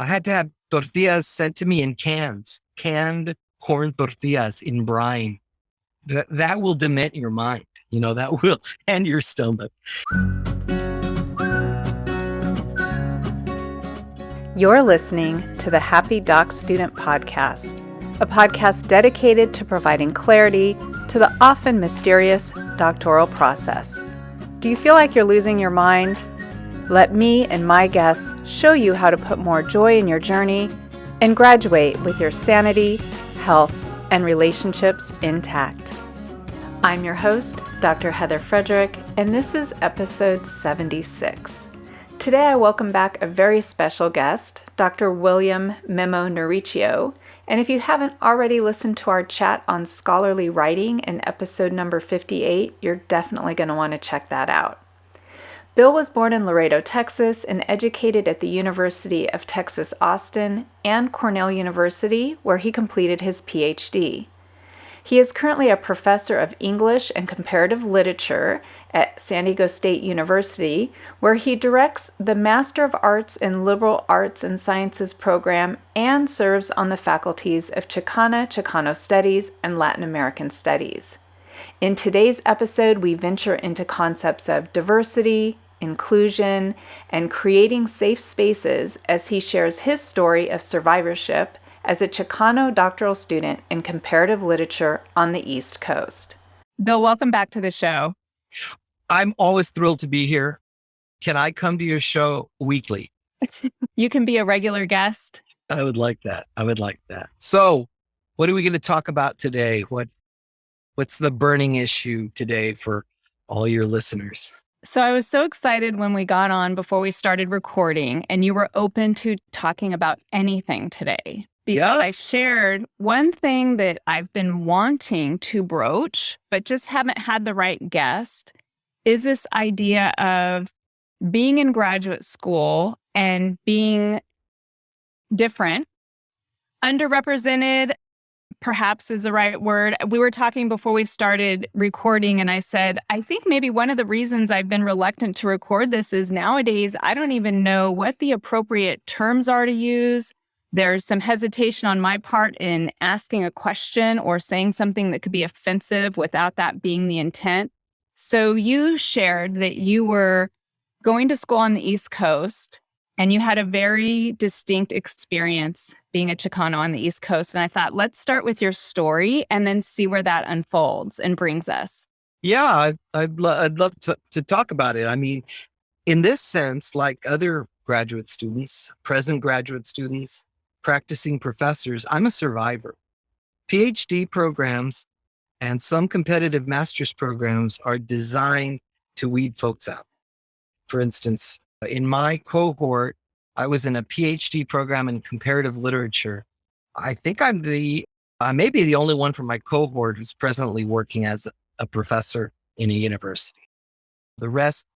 I had to have tortillas sent to me in cans, canned corn tortillas in brine. That will dement your mind. That will and your stomach. You're listening to the Happy Doc Student Podcast, a podcast dedicated to providing clarity to the often mysterious doctoral process. Do you feel like you're losing your mind? Let me and my guests show you how to put more joy in your journey and graduate with your sanity, health, and relationships intact. I'm your host, Dr. Heather Frederick, and this is episode 76. Today I welcome back a very special guest, Dr. William Memo Nericcio, and if you haven't already listened to our chat on scholarly writing in episode number 58, you're definitely going to want to check that out. Bill was born in Laredo, Texas, and educated at the University of Texas, Austin, and Cornell University, where he completed his PhD. He is currently a professor of English and Comparative Literature at San Diego State University, where he directs the Master of Arts in Liberal Arts and Sciences program and serves on the faculties of Chicano Studies and Latin American Studies. In today's episode, we venture into concepts of diversity, inclusion, and creating safe spaces as he shares his story of survivorship as a Chicano doctoral student in comparative literature on the East Coast. Bill, welcome back to the show. I'm always thrilled to be here. Can I come to your show weekly? You can be a regular guest. I would like that. So what are we going to talk about today? What's the burning issue today for all your listeners? So I was so excited when we got on before we started recording, and you were open to talking about anything today. Because I shared one thing that I've been wanting to broach, but just haven't had the right guest, is this idea of being in graduate school and being different, underrepresented, perhaps is the right word. We were talking before we started recording, and I said, I think maybe one of the reasons I've been reluctant to record this is nowadays I don't even know what the appropriate terms are to use. There's some hesitation on my part in asking a question or saying something that could be offensive without that being the intent. So you shared that you were going to school on the East Coast and you had a very distinct experience being a Chicano on the East Coast. And I thought, let's start with your story and then see where that unfolds and brings us. Yeah, I'd love to talk about it. I mean, in this sense, like other graduate students, present graduate students, practicing professors, I'm a survivor. PhD programs and some competitive master's programs are designed to weed folks out. For instance, in my cohort, I was in a PhD program in comparative literature. I think I may be the only one from my cohort who's presently working as a professor in a university. The rest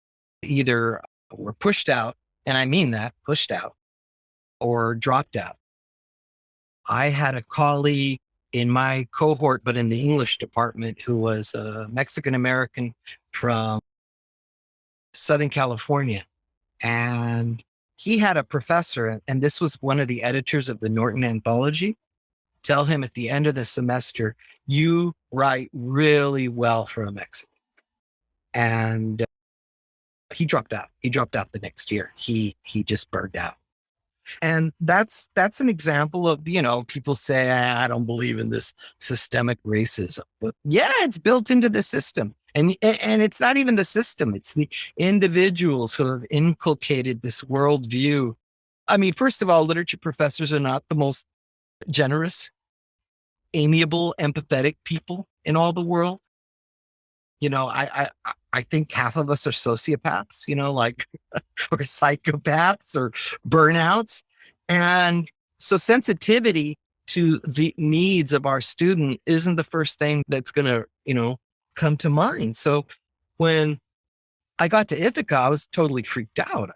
either were pushed out, and I mean that, pushed out, or dropped out. I had a colleague in my cohort, but in the English department, who was a Mexican-American from Southern California. And he had a professor, and this was one of the editors of the Norton Anthology, tell him at the end of the semester, you write really well for a Mexican. And he dropped out. He dropped out the next year. He just burned out. And that's an example of, people say, I don't believe in this systemic racism. But yeah, it's built into the system. And it's not even the system. It's the individuals who have inculcated this worldview. I mean, first of all, literature professors are not the most generous, amiable, empathetic people in all the world. I think half of us are sociopaths, or psychopaths or burnouts. And so sensitivity to the needs of our student isn't the first thing that's going to, come to mind. So when I got to Ithaca, I was totally freaked out.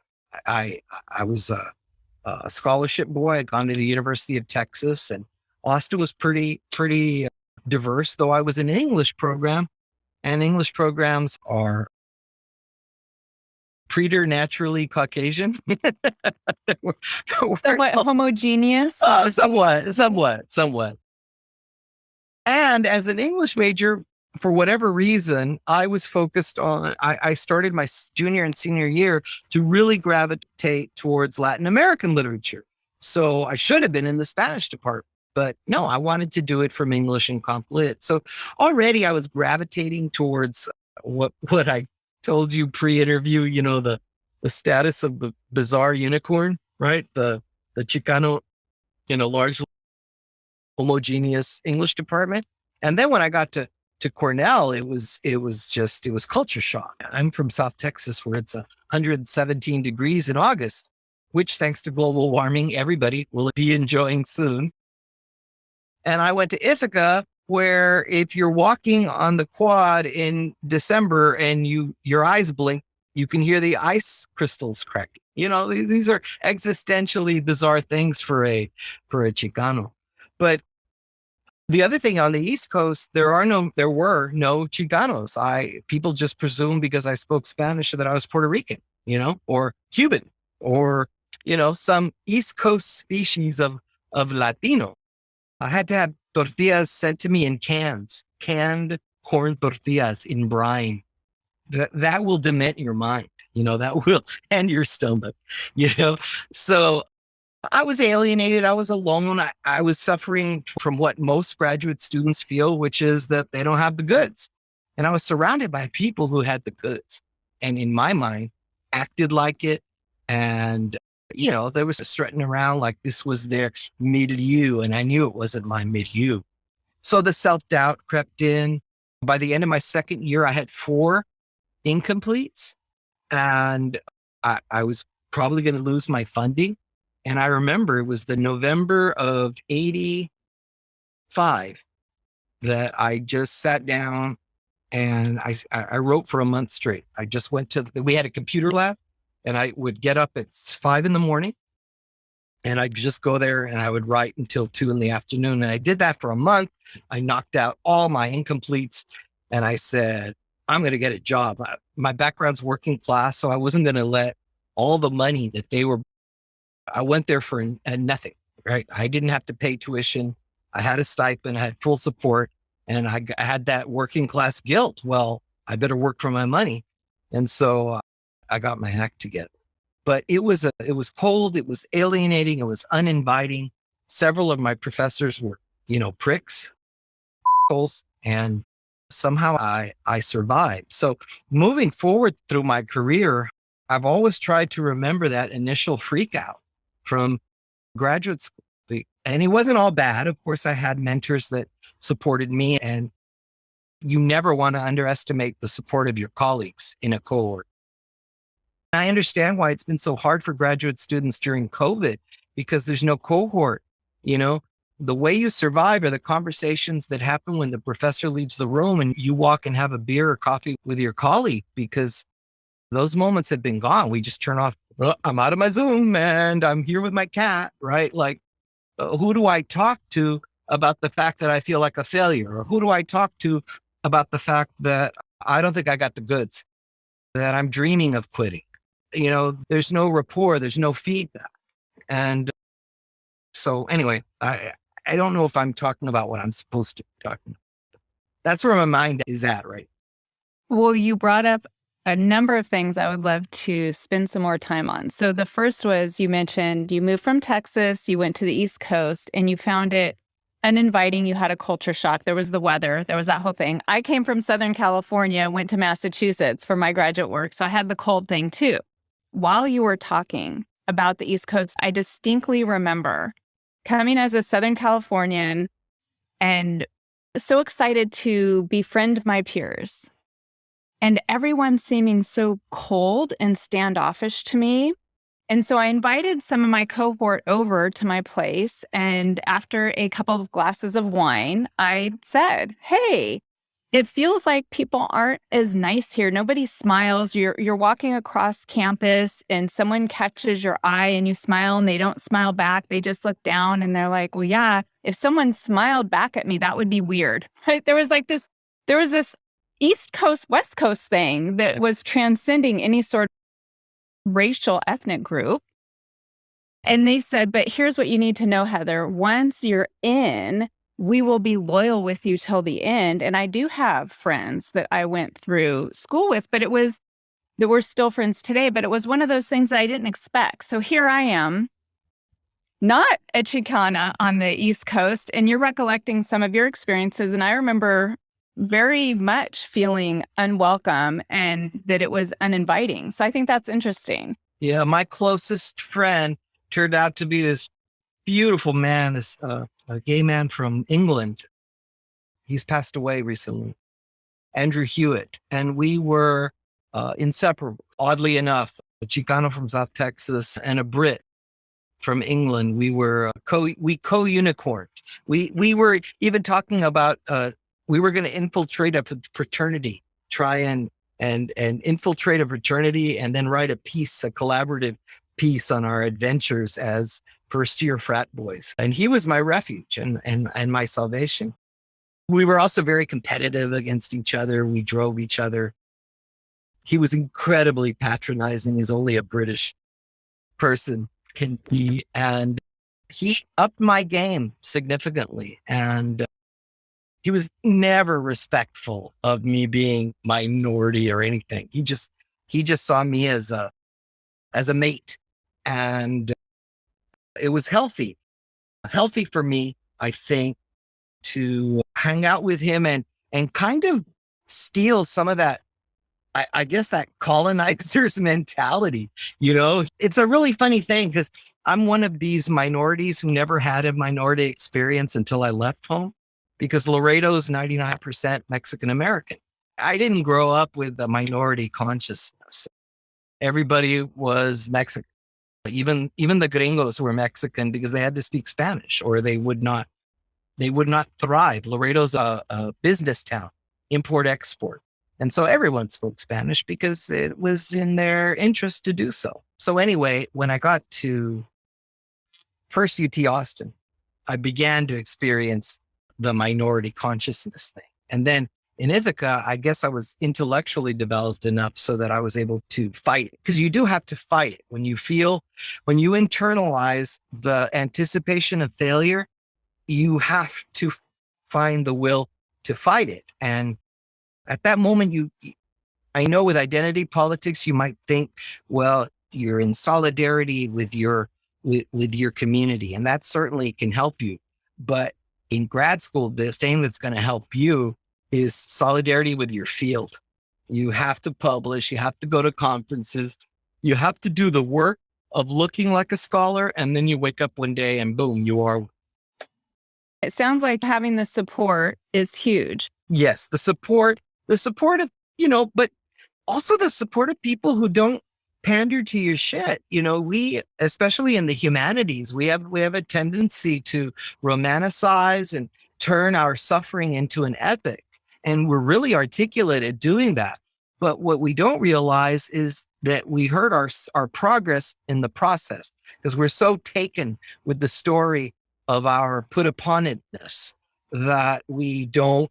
I was a scholarship boy. I'd gone to the University of Texas, and Austin was pretty diverse, though I was in an English program. And English programs are preternaturally Caucasian. Somewhat homogeneous. Somewhat. And as an English major, for whatever reason, I was focused on, I started my junior and senior year to really gravitate towards Latin American literature. So I should have been in the Spanish department, but no, I wanted to do it from English and Comp Lit. So already I was gravitating towards what I told you pre-interview, the status of the bizarre unicorn, right? The Chicano, large homogeneous English department. And then when I got to Cornell, it was culture shock. I'm from South Texas, where it's 117 degrees in August, which thanks to global warming, everybody will be enjoying soon. And I went to Ithaca, where if you're walking on the quad in December and your eyes blink, you can hear the ice crystals cracking. These are existentially bizarre things for a Chicano. But the other thing, on the East Coast, there were no Chicanos. People just presumed because I spoke Spanish that I was Puerto Rican, or Cuban, or, some East Coast species of Latino. I had to have tortillas sent to me in cans, canned corn tortillas in brine. That will dement your mind, that will, and your stomach, So I was alienated. I was alone. I was suffering from what most graduate students feel, which is that they don't have the goods. And I was surrounded by people who had the goods. And in my mind, acted like it. And, there was strutting around like this was their milieu. And I knew it wasn't my milieu. So the self-doubt crept in. By the end of my second year, I had 4 incompletes. And I was probably going to lose my funding. And I remember it was the November of 85 that I just sat down and I wrote for a month straight. I just went we had a computer lab, and I would get up at 5 a.m. and I'd just go there and I would write until 2 p.m. And I did that for a month. I knocked out all my incompletes, and I said, I'm going to get a job. My background's working class, so I wasn't going to let all the money that I went there for nothing, right? I didn't have to pay tuition. I had a stipend. I had full support, and I had that working class guilt. Well, I better work for my money. And so I got my act together. But it was cold. It was alienating. It was uninviting. Several of my professors were, pricks, and somehow I survived. So moving forward through my career, I've always tried to remember that initial freak out from graduate school. And it wasn't all bad. Of course, I had mentors that supported me, and you never want to underestimate the support of your colleagues in a cohort. I understand why it's been so hard for graduate students during COVID, because there's no cohort. The way you survive are the conversations that happen when the professor leaves the room and you walk and have a beer or coffee with your colleague, because those moments have been gone. We just turn off. I'm out of my Zoom and I'm here with my cat, right? Like, who do I talk to about the fact that I feel like a failure? Or who do I talk to about the fact that I don't think I got the goods, that I'm dreaming of quitting? There's no rapport, there's no feedback. And so anyway, I don't know if I'm talking about what I'm supposed to be talking about. That's where my mind is at, right? Well, you brought up a number of things I would love to spend some more time on. So the first was, you mentioned you moved from Texas, you went to the East Coast, and you found it uninviting. You had a culture shock. There was the weather. There was that whole thing. I came from Southern California, went to Massachusetts for my graduate work. So I had the cold thing too. While you were talking about the East Coast, I distinctly remember coming as a Southern Californian and so excited to befriend my peers, and everyone seeming so cold and standoffish to me. And so I invited some of my cohort over to my place. And after a couple of glasses of wine, I said, hey, it feels like people aren't as nice here. Nobody smiles. You're walking across campus and someone catches your eye and you smile and they don't smile back. They just look down and they're like, well, yeah, if someone smiled back at me, that would be weird. Right? There was this East Coast, West Coast thing that was transcending any sort racial ethnic group. And they said, but here's what you need to know, Heather. Once you're in, we will be loyal with you till the end. And I do have friends that I went through school with, but that we're still friends today. But it was one of those things that I didn't expect. So here I am, not a Chicana on the East Coast, and you're recollecting some of your experiences. And I remember very much feeling unwelcome and that it was uninviting. So I think that's interesting. Yeah, my closest friend turned out to be this beautiful man, this a gay man from England. He's passed away recently, Andrew Hewitt, and we were inseparable. Oddly enough, a Chicano from South Texas and a Brit from England. We were we co-unicorned. We were even talking about we were going to infiltrate a fraternity, try and infiltrate a fraternity, and then write a collaborative piece on our adventures as first-year frat boys. And he was my refuge and my salvation. We were also very competitive against each other. We drove each other. He was incredibly patronizing, as only a British person can be. And he upped my game significantly. And he was never respectful of me being minority or anything. He just saw me as a mate. And it was healthy for me, I think, to hang out with him and kind of steal some of that, I guess, that colonizer's mentality. It's a really funny thing because I'm one of these minorities who never had a minority experience until I left home, because Laredo is 99% Mexican American. I didn't grow up with a minority consciousness. Everybody was Mexican. Even the gringos were Mexican because they had to speak Spanish or they would not thrive. Laredo's a business town, import export. And so everyone spoke Spanish because it was in their interest to do so. So anyway, when I got to first UT Austin, I began to experience the minority consciousness thing. And then in Ithaca, I guess I was intellectually developed enough so that I was able to fight it. Because you do have to fight it. When you internalize the anticipation of failure, you have to find the will to fight it. And at that moment, I know with identity politics, you might think, well, you're in solidarity with your community, and that certainly can help you. But in grad school, the thing that's going to help you is solidarity with your field. You have to publish, you have to go to conferences, you have to do the work of looking like a scholar, and then you wake up one day and boom, you are. It sounds like having the support is huge. Yes, the support of, but also the support of people who don't pander to your shit. We, especially in the humanities, we have a tendency to romanticize and turn our suffering into an epic. And we're really articulate at doing that. But what we don't realize is that we hurt our progress in the process because we're so taken with the story of our put upon itness that we don't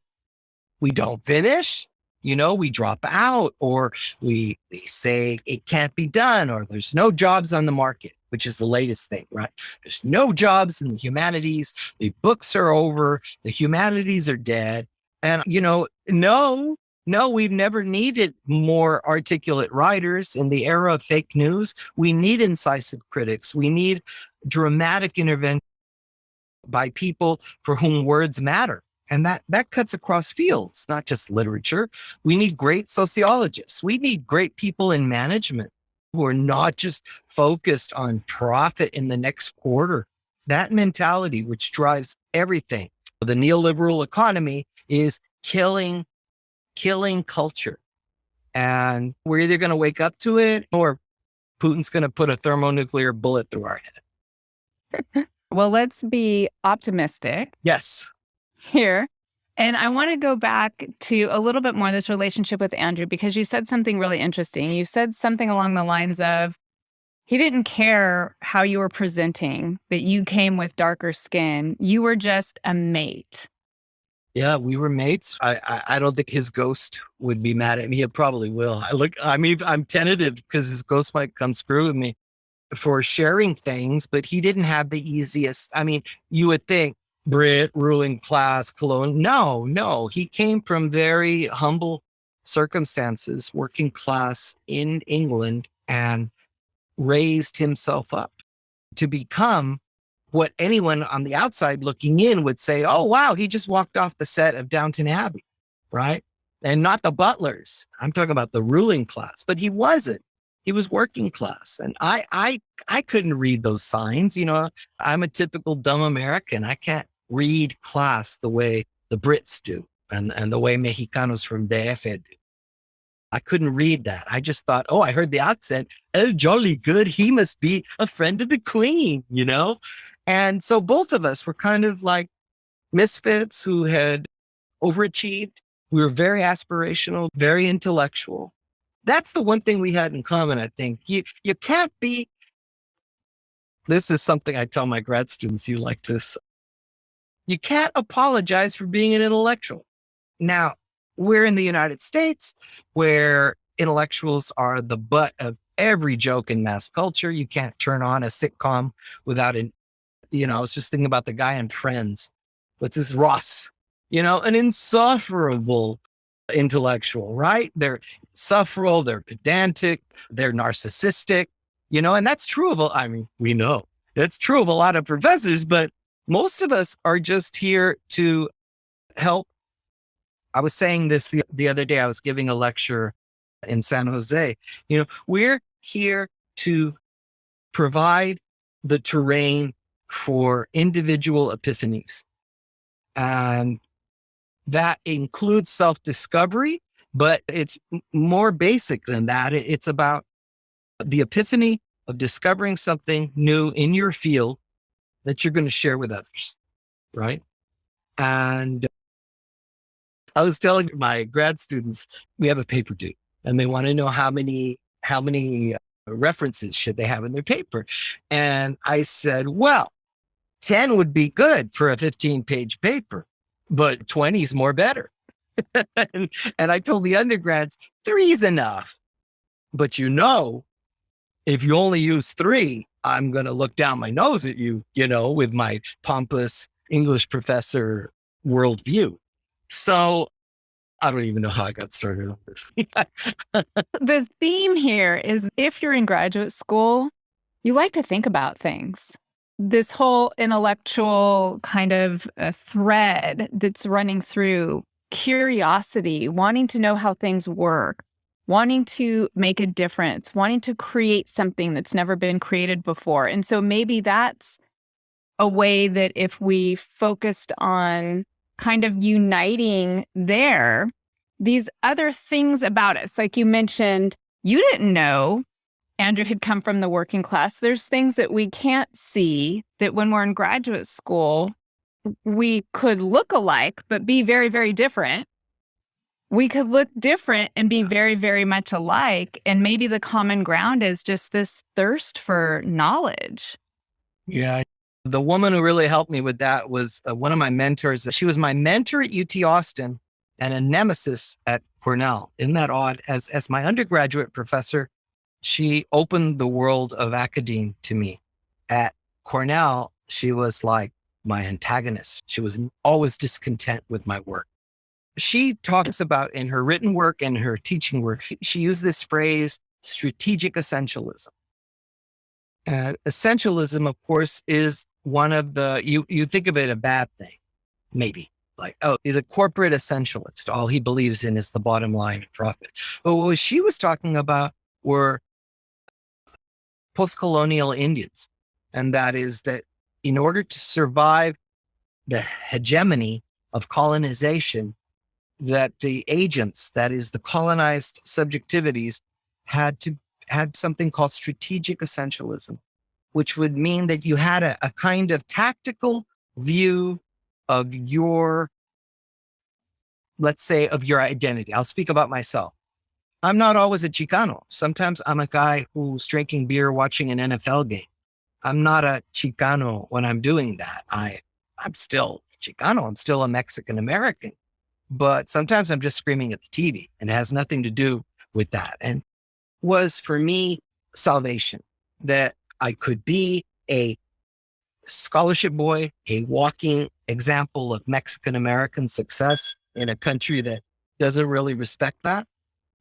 finish. We drop out, or we say it can't be done, or there's no jobs on the market, which is the latest thing, right? There's no jobs in the humanities. The books are over. The humanities are dead. And, no, we've never needed more articulate writers in the era of fake news. We need incisive critics. We need dramatic intervention by people for whom words matter. And that cuts across fields, not just literature. We need great sociologists. We need great people in management who are not just focused on profit in the next quarter. That mentality, which drives everything. The neoliberal economy is killing culture. And we're either going to wake up to it or Putin's going to put a thermonuclear bullet through our head. Well, let's be optimistic. Yes. Here. And I want to go back to a little bit more this relationship with Andrew, because you said something really interesting. You said something along the lines of, he didn't care how you were presenting, that you came with darker skin. You were just a mate. Yeah, we were mates. I don't think his ghost would be mad at me. It probably will. I'm tentative because his ghost might come screw with me for sharing things, but he didn't have the easiest. I mean, you would think Brit, ruling class, colonial. No, he came from very humble circumstances, working class in England, and raised himself up to become what anyone on the outside looking in would say, oh, wow, he just walked off the set of Downton Abbey, right? And not the butlers. I'm talking about the ruling class, but he wasn't. He was working class. And I couldn't read those signs. You know, I'm a typical dumb American. I can't read class the way the Brits do and the way Mexicanos from DF do. I couldn't read that. I just thought, oh, I heard the accent. Oh, jolly good. He must be a friend of the Queen, you know? And so both of us were kind of like misfits who had overachieved. We were very aspirational, very intellectual. That's the one thing we had in common, I think. You can't be, this is something I tell my grad students, you like this. You can't apologize for being an intellectual. Now, we're in the United States where intellectuals are the butt of every joke in mass culture. You can't turn on a sitcom without I was just thinking about the guy in Friends. What's this? Ross, an insufferable intellectual, right? They're insufferable, they're pedantic, they're narcissistic, and that's true we know that's true of a lot of professors, but most of us are just here to help. I was saying this the other day. I was giving a lecture in San Jose. We're here to provide the terrain for individual epiphanies. And that includes self-discovery, but it's more basic than that. It's about the epiphany of discovering something new in your field that you're going to share with others, right? And I was telling my grad students, we have a paper due, and they want to know how many references should they have in their paper. And I said, well, 10 would be good for a 15-page paper, but 20 is more better. and I told the undergrads, 3 is enough. But if you only use 3, I'm going to look down my nose at you, with my pompous English professor worldview. So I don't even know how I got started on this. The theme here is if you're in graduate school, you like to think about things. This whole intellectual kind of thread that's running through curiosity, wanting to know how things work, wanting to make a difference, wanting to create something that's never been created before. And so maybe that's a way that if we focused on kind of uniting there, these other things about us, like you mentioned, you didn't know Andrew had come from the working class. There's things that we can't see that when we're in graduate school, we could look alike, but be very, very different. We could look different and be very, very much alike. And maybe the common ground is just this thirst for knowledge. Yeah. The woman who really helped me with that was one of my mentors. She was my mentor at UT Austin and a nemesis at Cornell. Isn't that odd? As my undergraduate professor, she opened the world of academe to me. At Cornell, she was like my antagonist. She was always discontent with my work. She talks about in her written work and her teaching work, she used this phrase, strategic essentialism. And essentialism, of course, is one of the, you think of it a bad thing, maybe. Like, oh, he's a corporate essentialist. All he believes in is the bottom line and profit. But what she was talking about were post-colonial Indians. And that is that in order to survive the hegemony of colonization, that the agents, that is the colonized subjectivities, had something called strategic essentialism, which would mean that you had a kind of tactical view of your, let's say, of your identity. I'll speak about myself. I'm not always a Chicano. Sometimes I'm a guy who's drinking beer, watching an NFL game. I'm not a Chicano when I'm doing that. I'm still Chicano. I'm still a Mexican American, but sometimes I'm just screaming at the TV, and it has nothing to do with that. And was for me salvation that I could be a scholarship boy, a walking example of Mexican American success in a country that doesn't really respect that.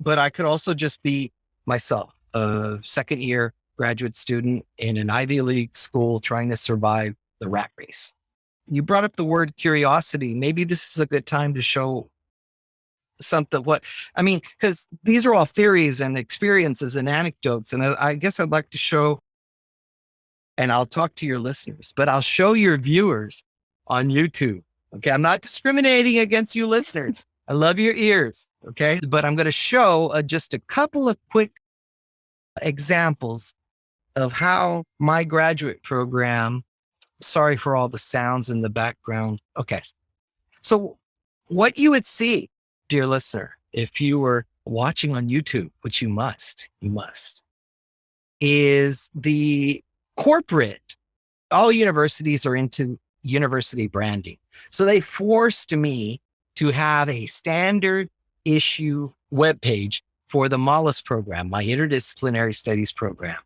But I could also just be myself, a second year graduate student in an Ivy League school trying to survive the rat race. You brought up the word curiosity. Maybe this is a good time to show something because these are all theories and experiences and anecdotes. And I guess I'd like to show, and I'll talk to your listeners, but I'll show your viewers on YouTube. Okay. I'm not discriminating against you listeners. I love your ears. Okay. But I'm going to show just a couple of quick examples of how my graduate program, sorry for all the sounds in the background. Okay. So what you would see, dear listener, if you were watching on YouTube, which you must, is the corporate, all universities are into university branding. So they forced me to have a standard issue webpage for the MALIS program, my interdisciplinary studies program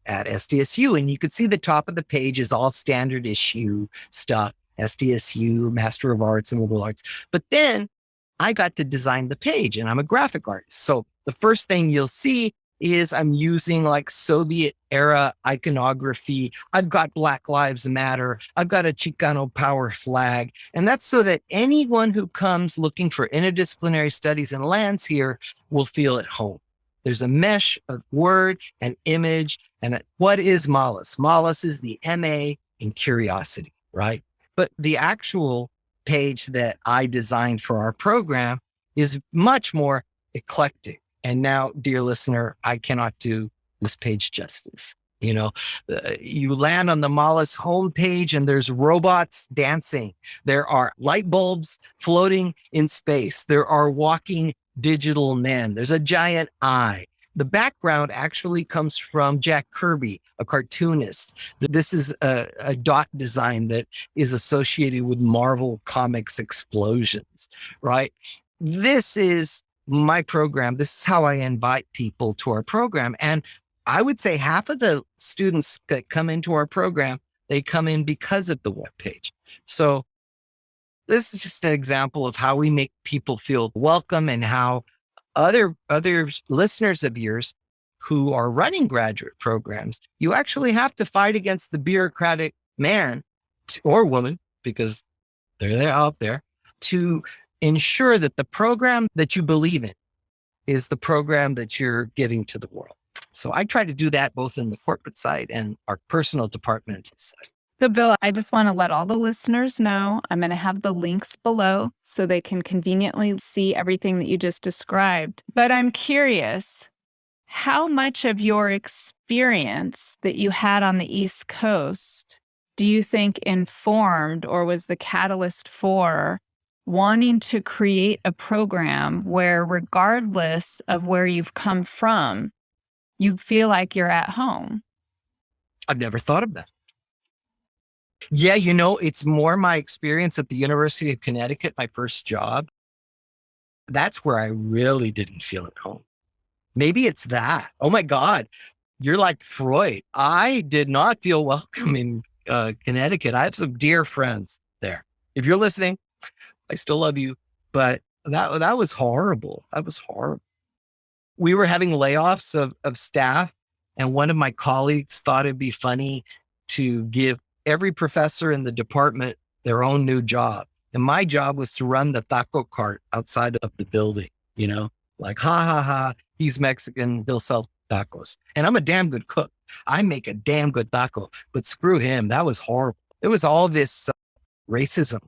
at SDSU. And you could see the top of the page is all standard issue stuff, SDSU, Master of Arts and Liberal Arts. But then I got to design the page, and I'm a graphic artist. So the first thing you'll see is I'm using like Soviet era iconography. I've got Black Lives Matter. I've got a Chicano power flag. And that's so that anyone who comes looking for interdisciplinary studies and lands here will feel at home. There's a mesh of word and image. And what is MALIS? MALIS is the MA in curiosity, right? But the actual page that I designed for our program is much more eclectic. And now, dear listener, I cannot do this page justice. You land on the MALIS homepage and there's robots dancing. There are light bulbs floating in space. There are walking digital men. There's a giant eye. The background actually comes from Jack Kirby, a cartoonist. This is a dot design that is associated with Marvel Comics explosions, right? This is my program. This is how I invite people to our program. And I would say half of the students that come into our program, they come in because of the webpage. So this is just an example of how we make people feel welcome, and how other listeners of yours who are running graduate programs, you actually have to fight against the bureaucratic man or woman, because they're out there, to ensure that the program that you believe in is the program that you're giving to the world. So I try to do that both in the corporate side and our personal departmental side. So, Bill, I just want to let all the listeners know I'm going to have the links below so they can conveniently see everything that you just described. But I'm curious, how much of your experience that you had on the East Coast do you think informed or was the catalyst for wanting to create a program where, regardless of where you've come from, you feel like you're at home? I've never thought of that. Yeah, it's more my experience at the University of Connecticut, my first job. That's where I really didn't feel at home. Maybe it's that. Oh my God, you're like Freud. I did not feel welcome in Connecticut. I have some dear friends there. If you're listening, I still love you, but that was horrible. That was horrible. We were having layoffs of staff, and one of my colleagues thought it'd be funny to give every professor in the department their own new job. And my job was to run the taco cart outside of the building, like, ha, he's Mexican, he'll sell tacos. And I'm a damn good cook. I make a damn good taco, but screw him. That was horrible. It was all this racism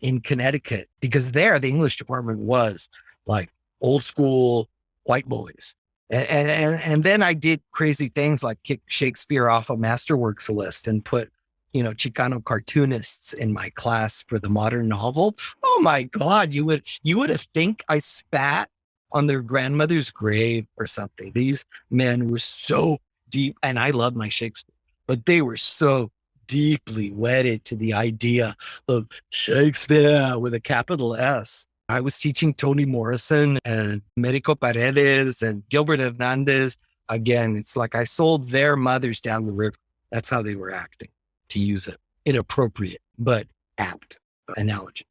in Connecticut, because there, the English department was like old school white boys. And then I did crazy things like kick Shakespeare off a Masterworks list and put Chicano cartoonists in my class for the modern novel. Oh my God, you would have think I spat on their grandmother's grave or something. These men were so deep, and I love my Shakespeare, but they were so deeply wedded to the idea of Shakespeare with a capital S. I was teaching Toni Morrison and Merico Paredes and Gilbert Hernandez. Again, it's like I sold their mothers down the river. That's how they were acting, to use an inappropriate but apt analogy.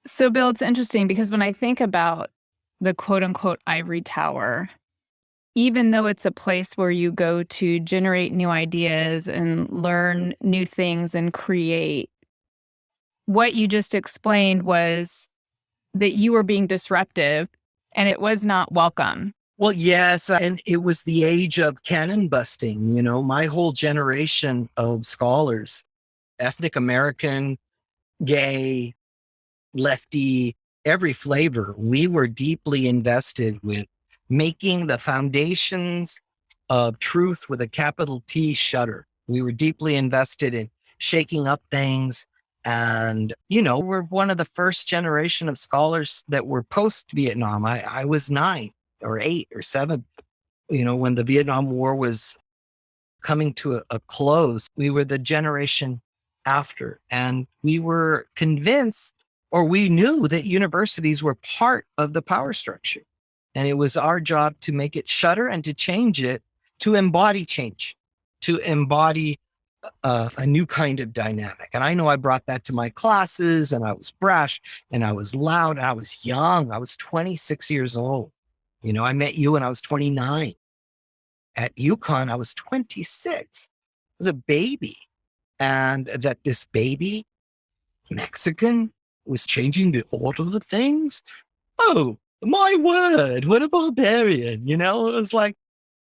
So, Bill, it's interesting because when I think about the quote unquote ivory tower, even though it's a place where you go to generate new ideas and learn new things and create, what you just explained was that you were being disruptive and it was not welcome. Well, yes. And it was the age of cannon busting. You know, my whole generation of scholars, ethnic American, gay, lefty, every flavor, we were deeply invested with making the foundations of truth with a capital T shudder. We were deeply invested in shaking up things. And, you know, we're one of the first generation of scholars that were post-Vietnam. I was 9 or 8 or 7, you know, when the Vietnam War was coming to a close. We were the generation after, and we were convinced, or we knew, that universities were part of the power structure. And it was our job to make it shudder and to change it, to embody change, to embody a new kind of dynamic. And I know I brought that to my classes, and I was brash and I was loud. And I was young. I was 26 years old. You know, I met you when I was 29. At UConn, I was 26. I was a baby. And that this baby, Mexican, was changing the order of things. Oh, my word, what a barbarian. You know, it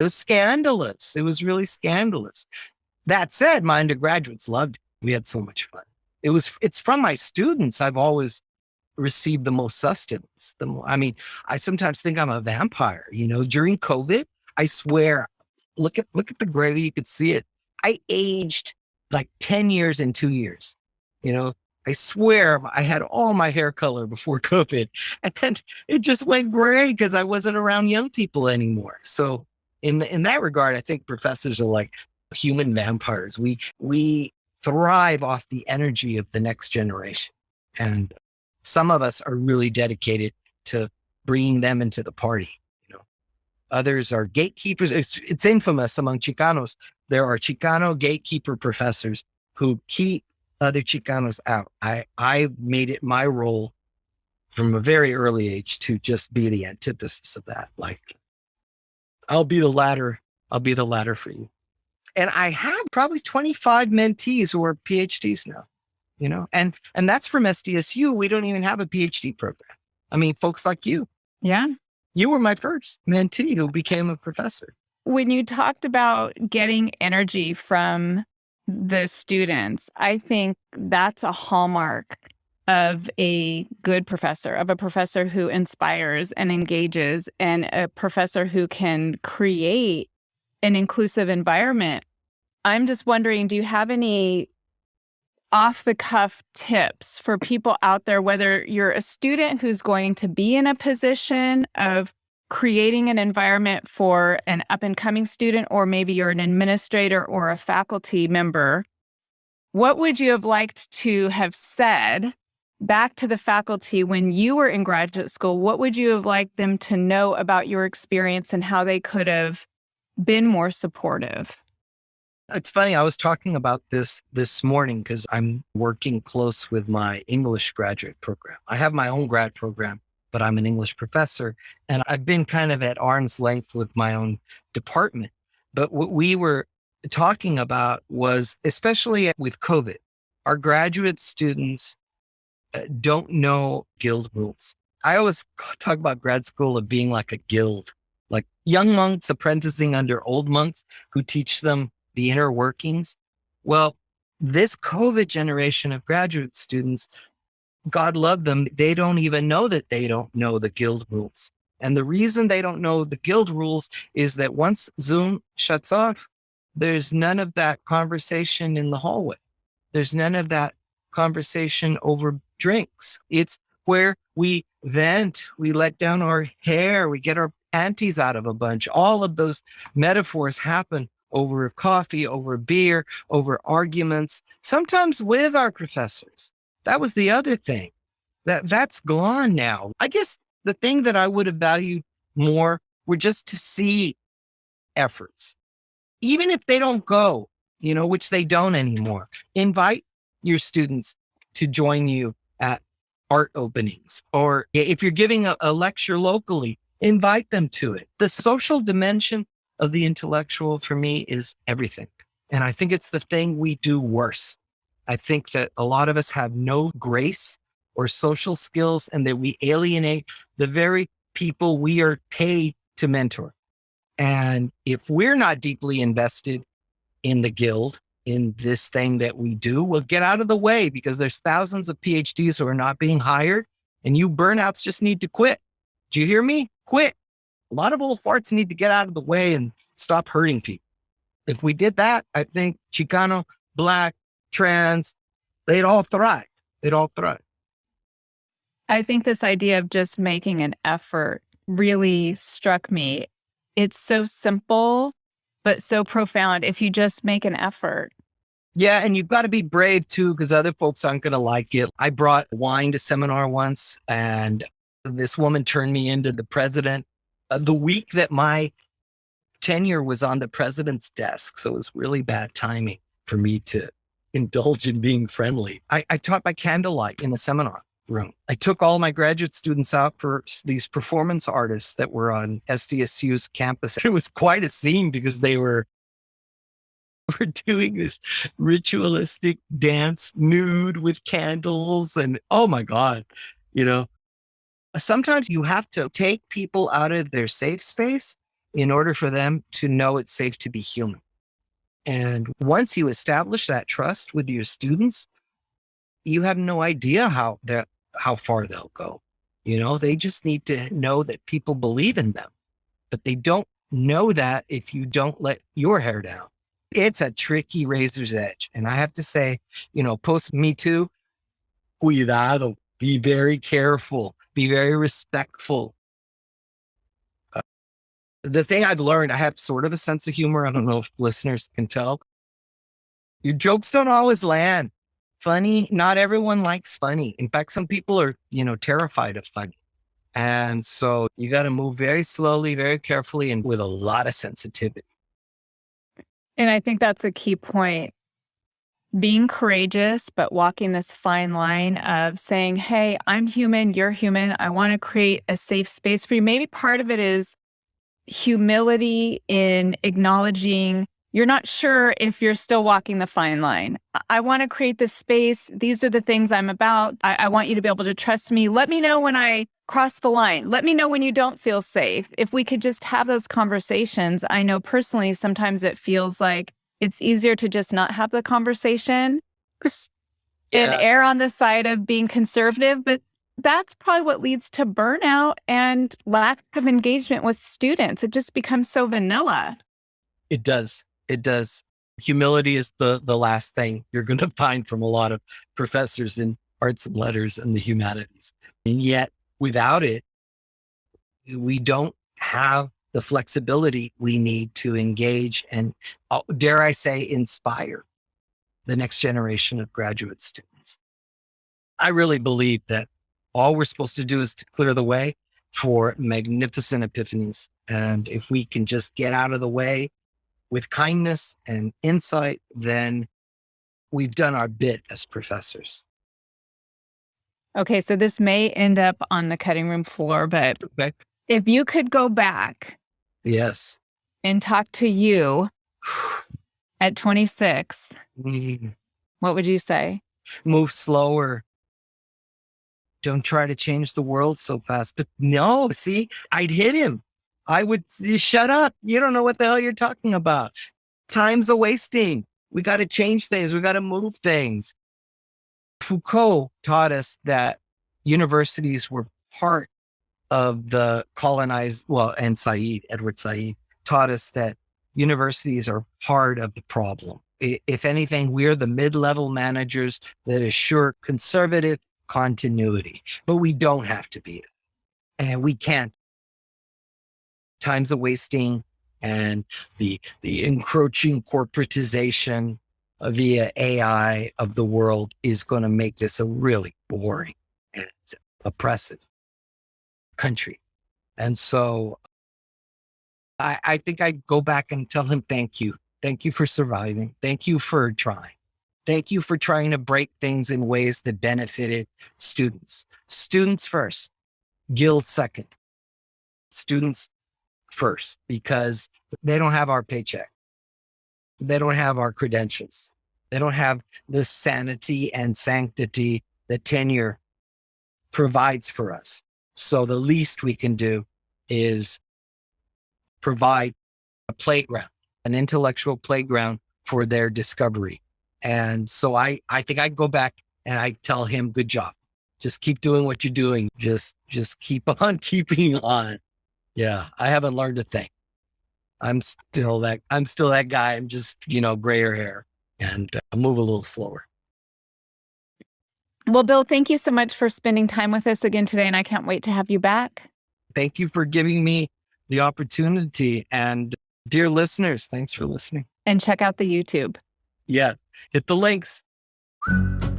was scandalous. It was really scandalous. That said, my undergraduates loved it. We had so much fun. It's from my students I've always received the most sustenance. I sometimes think I'm a vampire. You know, during COVID, I swear, look at the gravy, you could see it. I aged like 10 years in 2 years. You know, I swear I had all my hair color before COVID, and then it just went gray because I wasn't around young people anymore. So in that regard, I think professors are like human vampires. We thrive off the energy of the next generation. And some of us are really dedicated to bringing them into the party. You know, others are gatekeepers. It's infamous among Chicanos. There are Chicano gatekeeper professors who keep other Chicanos out. I made it my role from a very early age to just be the antithesis of that. Like, I'll be the ladder for you. And I have probably 25 mentees who are PhDs now, you know, and that's from SDSU. We don't even have a PhD program. I mean, folks like you. Yeah. You were my first mentee who became a professor. When you talked about getting energy from the students, I think that's a hallmark of a good professor, of a professor who inspires and engages, and a professor who can create an inclusive environment. I'm just wondering, do you have any off-the-cuff tips for people out there, whether you're a student who's going to be in a position of creating an environment for an up-and-coming student, or maybe you're an administrator or a faculty member? What would you have liked to have said back to the faculty when you were in graduate school? What would you have liked them to know about your experience and how they could have been more supportive? It's funny. I was talking about this morning because I'm working close with my English graduate program. I have my own grad program, but I'm an English professor, and I've been kind of at arm's length with my own department. But what we were talking about was, especially with COVID, our graduate students don't know guild rules. I always talk about grad school of being like a guild, like young monks apprenticing under old monks who teach them the inner workings. Well, this COVID generation of graduate students, God love them, they don't even know that they don't know the guild rules. And the reason they don't know the guild rules is that once Zoom shuts off, there's none of that conversation in the hallway. There's none of that conversation over drinks. It's where we vent, we let down our hair, we get our panties out of a bunch. All of those metaphors happen over coffee, over beer, over arguments, sometimes with our professors. That was the other thing. That's gone now. I guess the thing that I would have valued more were just to see efforts, even if they don't go, which they don't anymore. Invite your students to join you at art openings, or if you're giving a lecture locally, invite them to it. The social dimension of the intellectual for me is everything. And I think it's the thing we do worse. I think that a lot of us have no grace or social skills, and that we alienate the very people we are paid to mentor. And if we're not deeply invested in the guild, in this thing that we do, we'll get out of the way, because there's thousands of PhDs who are not being hired, and you burnouts just need to quit. Do you hear me? Quit. A lot of old farts need to get out of the way and stop hurting people. If we did that, I think Chicano, Black, trans, they'd all thrive. They'd all thrive. I think this idea of just making an effort really struck me. It's so simple, but so profound if you just make an effort. Yeah, and you've got to be brave too, because other folks aren't going to like it. I brought wine to seminar once, and this woman turned me into the president the week that my tenure was on the president's desk. So it was really bad timing for me to indulge in being friendly. I taught by candlelight in a seminar room. I took all my graduate students out for these performance artists that were on SDSU's campus. It was quite a scene, because they were doing this ritualistic dance nude with candles, and oh my God, sometimes you have to take people out of their safe space in order for them to know it's safe to be human. And once you establish that trust with your students, you have no idea how far they'll go. They just need to know that people believe in them, but they don't know that if you don't let your hair down. It's a tricky razor's edge. And I have to say, post Me Too, cuidado, be very careful, be very respectful. The thing I've learned, I have sort of a sense of humor. I don't know if listeners can tell. Your jokes don't always land. Funny, not everyone likes funny. In fact, some people are, terrified of funny. And so you got to move very slowly, very carefully, and with a lot of sensitivity. And I think that's a key point. Being courageous, but walking this fine line of saying, hey, I'm human, you're human. I want to create a safe space for you. Maybe part of it is humility in acknowledging you're not sure if you're still walking the fine line. I want to create this space. These are the things I'm about. I want you to be able to trust me. Let me know when I cross the line. Let me know when you don't feel safe. If we could just have those conversations. I know personally, sometimes it feels like it's easier to just not have the conversation and err on the side of being conservative. But that's probably what leads to burnout and lack of engagement with students. It just becomes so vanilla. It does. It does. Humility is the last thing you're going to find from a lot of professors in arts and letters and the humanities. And yet, without it, we don't have the flexibility we need to engage and, dare I say, inspire the next generation of graduate students. I really believe that all we're supposed to do is to clear the way for magnificent epiphanies. And if we can just get out of the way with kindness and insight, then we've done our bit as professors. Okay, so this may end up on the cutting room floor, but if you could go back and talk to you at 26, what would you say? Move slower. Don't try to change the world so fast. But no, see, I'd hit him. I would shut up. You don't know what the hell you're talking about. Time's a wasting. We got to change things. We got to move things. Foucault taught us that universities were part of the colonized, and Edward Said taught us that universities are part of the problem. If anything, we're the mid-level managers that assure conservative continuity, but we don't have to be it. And we can't. Time's a wasting. and the encroaching corporatization via AI of the world is going to make this a really boring and oppressive country. And so I think I'd go back and tell him, thank you. Thank you for surviving. Thank you for trying. Thank you for trying to break things in ways that benefited students. Students first, guild second. Students first, because they don't have our paycheck. They don't have our credentials. They don't have the sanity and sanctity that tenure provides for us. So the least we can do is provide a playground, an intellectual playground for their discovery. And so I think I'd go back and I tell him, good job. Just keep doing what you're doing. Just keep on keeping on. Yeah, I haven't learned a thing. I'm still that guy. I'm just, grayer hair and move a little slower. Well, Bill, thank you so much for spending time with us again today, and I can't wait to have you back. Thank you for giving me the opportunity. And dear listeners, thanks for listening. And check out the YouTube. Yeah, hit the links.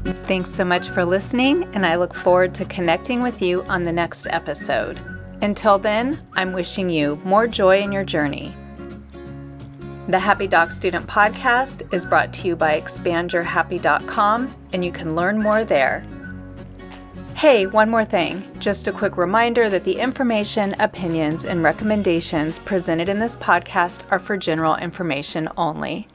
Thanks so much for listening, and I look forward to connecting with you on the next episode. Until then, I'm wishing you more joy in your journey. The Happy Doc Student Podcast is brought to you by expandyourhappy.com, and you can learn more there. Hey, one more thing. Just a quick reminder that the information, opinions, and recommendations presented in this podcast are for general information only.